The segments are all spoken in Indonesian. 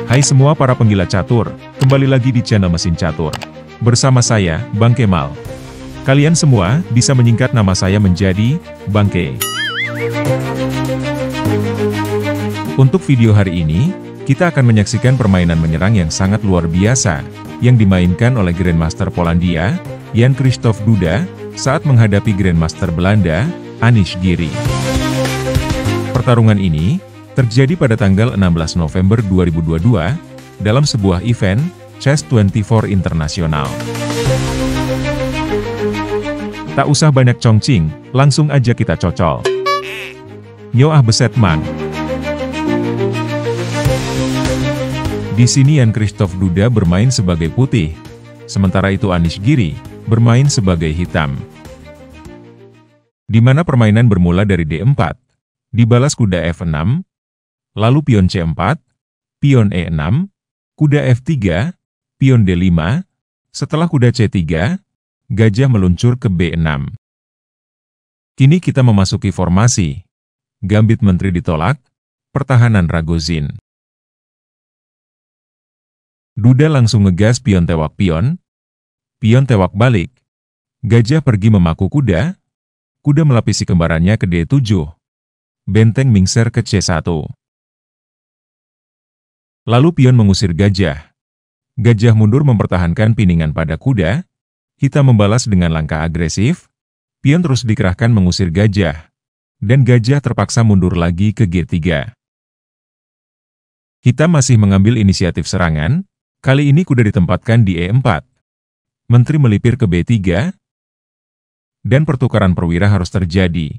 Hai semua para penggila catur, kembali lagi di channel Mesin Catur. Bersama saya, Bang Kemal. Kalian semua bisa menyingkat nama saya menjadi Bang Ke. Untuk video hari ini, kita akan menyaksikan permainan menyerang yang sangat luar biasa, yang dimainkan oleh Grandmaster Polandia, Jan Krzysztof Duda, saat menghadapi Grandmaster Belanda, Anish Giri. Pertarungan ini terjadi pada tanggal 16 November 2022, dalam sebuah event, Chess24 Internasional. Tak usah banyak congcing, langsung aja kita cocol. Yo ah beset mang. Di sini Jan Krzysztof Duda bermain sebagai putih, sementara itu Anish Giri bermain sebagai hitam. Di mana permainan bermula dari D4, dibalas kuda F6, lalu pion C4, pion E6, kuda F3, pion D5, setelah kuda C3, gajah meluncur ke B6. Kini kita memasuki formasi. Gambit menteri ditolak, pertahanan Ragozin. Duda langsung ngegas pion tewak pion tewak balik, gajah pergi memaku kuda, kuda melapisi kembarannya ke D7, benteng mingser ke C1. Lalu pion mengusir gajah. Gajah mundur mempertahankan piningan pada kuda, hitam membalas dengan langkah agresif, pion terus dikerahkan mengusir gajah, dan gajah terpaksa mundur lagi ke G3. Hitam masih mengambil inisiatif serangan, kali ini kuda ditempatkan di E4. Menteri melipir ke B3, dan pertukaran perwira harus terjadi.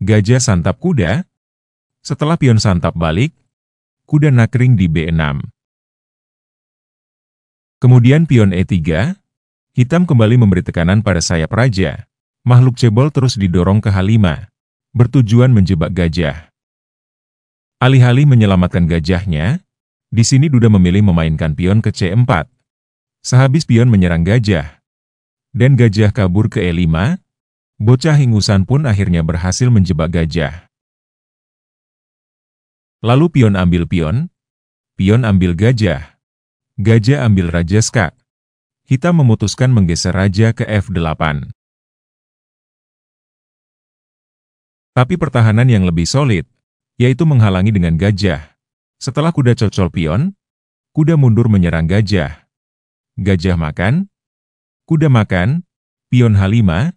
Gajah santap kuda, setelah pion santap balik, kuda nakring di B6. Kemudian pion E3, hitam kembali memberi tekanan pada sayap raja. Makhluk cebol terus didorong ke H5, bertujuan menjebak gajah. Alih-alih menyelamatkan gajahnya, di sini Duda memilih memainkan pion ke C4. Sehabis pion menyerang gajah, dan gajah kabur ke E5, bocah ingusan pun akhirnya berhasil menjebak gajah. Lalu pion ambil pion ambil gajah, gajah ambil raja skak. Hitam memutuskan menggeser raja ke F8. Tapi pertahanan yang lebih solid, yaitu menghalangi dengan gajah. Setelah kuda cocol pion, kuda mundur menyerang gajah. Gajah makan, kuda makan, pion H5,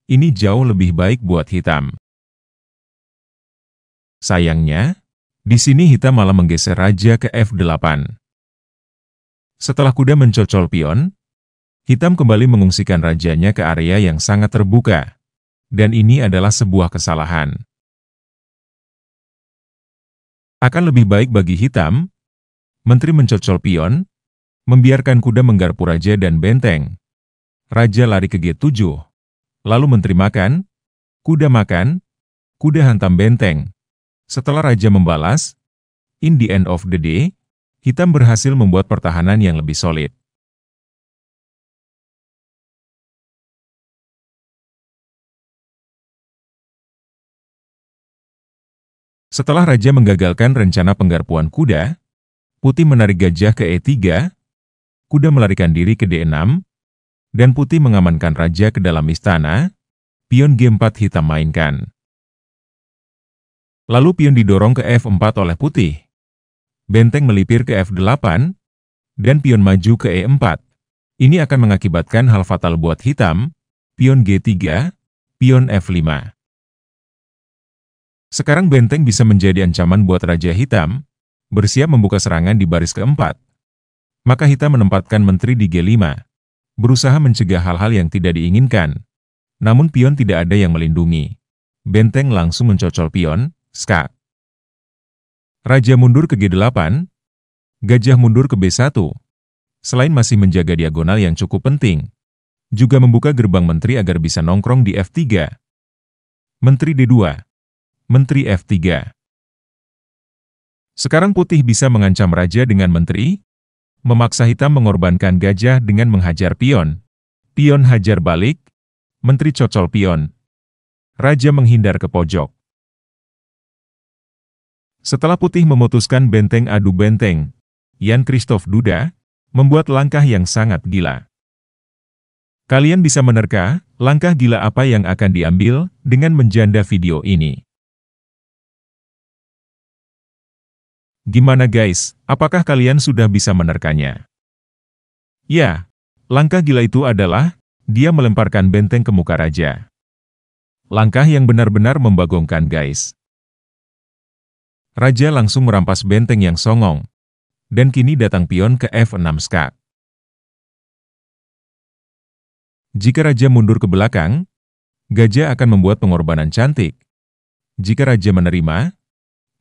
ini jauh lebih baik buat hitam. Sayangnya, di sini hitam malah menggeser raja ke F8. Setelah kuda mencocol pion, hitam kembali mengungsikan rajanya ke area yang sangat terbuka. Dan ini adalah sebuah kesalahan. Akan lebih baik bagi hitam, menteri mencocol pion, membiarkan kuda menggarpu raja dan benteng. Raja lari ke G7, lalu menteri makan, kuda hantam benteng. Setelah raja membalas, in the end of the day, hitam berhasil membuat pertahanan yang lebih solid. Setelah raja menggagalkan rencana penggarpuan kuda, putih menarik gajah ke E3, kuda melarikan diri ke D6, dan putih mengamankan raja ke dalam istana, pion G4 hitam mainkan. Lalu pion didorong ke F4 oleh putih. Benteng melipir ke F8, dan pion maju ke E4. Ini akan mengakibatkan hal fatal buat hitam, pion G3, pion F5. Sekarang benteng bisa menjadi ancaman buat raja hitam, bersiap membuka serangan di baris keempat. Maka hitam menempatkan menteri di G5, berusaha mencegah hal-hal yang tidak diinginkan. Namun pion tidak ada yang melindungi. Benteng langsung mencocol pion, skak. Raja mundur ke G8, gajah mundur ke B1. Selain masih menjaga diagonal yang cukup penting, juga membuka gerbang menteri agar bisa nongkrong di F3. Menteri D2, menteri F3. Sekarang putih bisa mengancam raja dengan menteri, memaksa hitam mengorbankan gajah dengan menghajar pion. Pion hajar balik, menteri cocol pion. Raja menghindar ke pojok. Setelah putih memutuskan benteng adu benteng, Jan Christoph Duda, membuat langkah yang sangat gila. Kalian bisa menerka, langkah gila apa yang akan diambil dengan menjanda video ini. Gimana guys, apakah kalian sudah bisa menerkanya? Ya, langkah gila itu adalah, dia melemparkan benteng ke muka raja. Langkah yang benar-benar membagongkan guys. Raja langsung merampas benteng yang songong. Dan kini datang pion ke F6 skak. Jika raja mundur ke belakang, gajah akan membuat pengorbanan cantik. Jika raja menerima,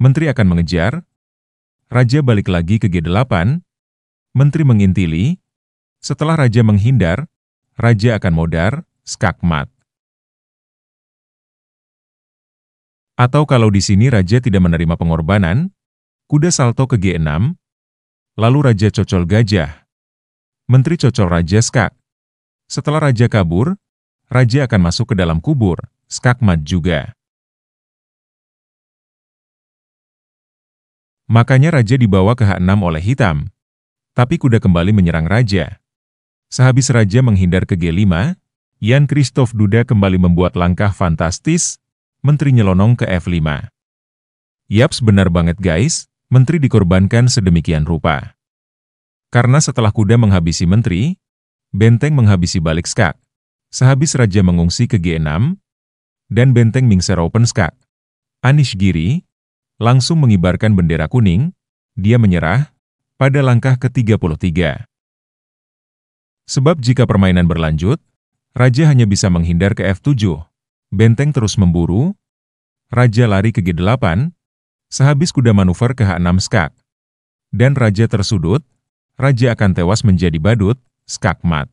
menteri akan mengejar. Raja balik lagi ke G8, menteri mengintili. Setelah raja menghindar, raja akan modar, skak mat. Atau kalau di sini raja tidak menerima pengorbanan, kuda salto ke G6, lalu raja cocol gajah. Menteri cocol raja skak. Setelah raja kabur, raja akan masuk ke dalam kubur, skak mat juga. Makanya raja dibawa ke H6 oleh hitam. Tapi kuda kembali menyerang raja. Sehabis raja menghindar ke G5, Jan Christoph Duda kembali membuat langkah fantastis, menteri nyelonong ke F5. Yaps, benar banget guys, menteri dikorbankan sedemikian rupa. Karena setelah kuda menghabisi menteri, benteng menghabisi balik skak. Sehabis raja mengungsi ke G6, dan benteng mingser open skak. Anish Giri langsung mengibarkan bendera kuning, dia menyerah pada langkah ke-33. Sebab jika permainan berlanjut, raja hanya bisa menghindar ke F7. Benteng terus memburu, raja lari ke G8, sehabis kuda manuver ke H6 skak. Dan raja tersudut, raja akan tewas menjadi badut, skak mat.